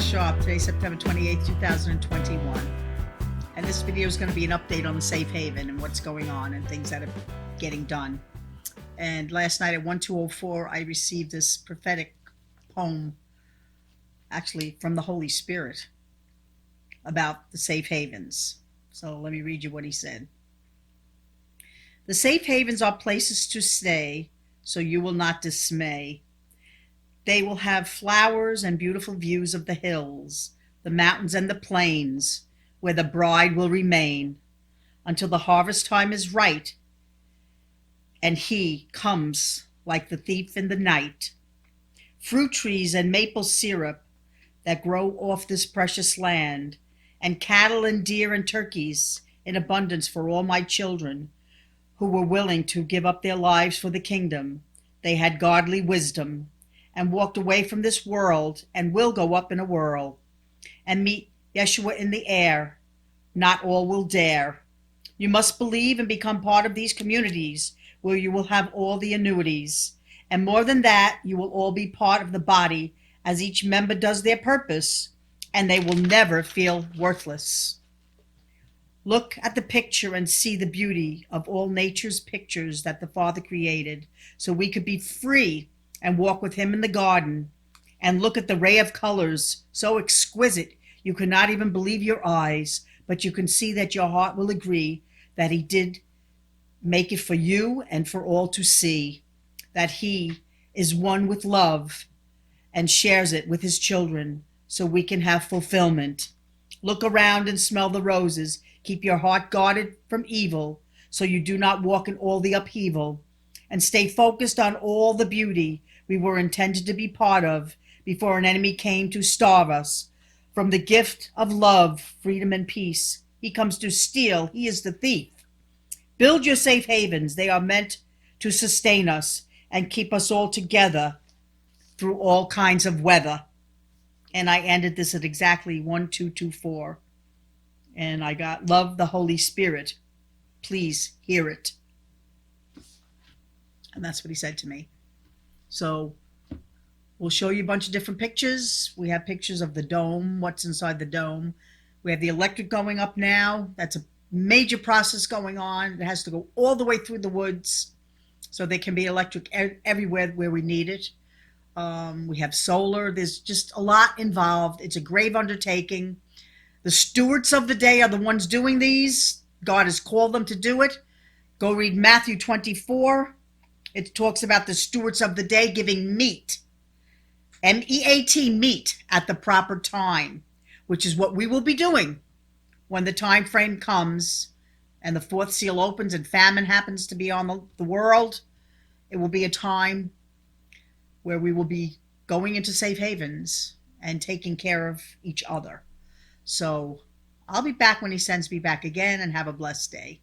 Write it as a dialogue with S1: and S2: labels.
S1: Vogel-Sharp. Today, September 28th, 2021. And this video is going to be an update on the safe haven and what's going on and things that are getting done. And last night at 12:04, I received this prophetic poem, actually from the Holy Spirit, about the safe havens. So let me read you what he said. The safe havens are places to stay, so you will not dismay. They will have flowers and beautiful views of the hills, the mountains and the plains, where the bride will remain until the harvest time is right, and he comes like the thief in the night. Fruit trees and maple syrup that grow off this precious land, and cattle and deer and turkeys in abundance for all my children who were willing to give up their lives for the kingdom. They had godly wisdom and walked away from this world and will go up in a whirl and meet Yeshua in the air. Not all will dare. You must believe and become part of these communities where you will have all the annuities. And more than that, you will all be part of the body as each member does their purpose, and they will never feel worthless. Look at the picture and see the beauty of all nature's pictures that the Father created so we could be free and walk with him in the garden. And look at the ray of colors, so exquisite you could not even believe your eyes, but you can see that your heart will agree that he did make it for you and for all to see, that he is one with love and shares it with his children so we can have fulfillment. Look around and smell the roses. Keep your heart guarded from evil so you do not walk in all the upheaval, and stay focused on all the beauty we were intended to be part of before an enemy came to starve us. From the gift of love, freedom, and peace, he comes to steal. He is the thief. Build your safe havens. They are meant to sustain us and keep us all together through all kinds of weather. And I ended this at exactly 1224. And I got, love the Holy Spirit. Please hear it. And that's what he said to me. So we'll show you a bunch of different pictures. We have pictures of the dome, what's inside the dome. We have the electric going up now. That's a major process going on. It has to go all the way through the woods so there can be electric everywhere where we need it. We have solar. There's just a lot involved. It's a grave undertaking. The stewards of the day are the ones doing these. God has called them to do it. Go read Matthew 24. It talks about the stewards of the day giving meat, M-E-A-T, meat, at the proper time, which is what we will be doing when the time frame comes and the fourth seal opens and famine happens to be on the world. It will be a time where we will be going into safe havens and taking care of each other. So I'll be back when he sends me back again, and have a blessed day.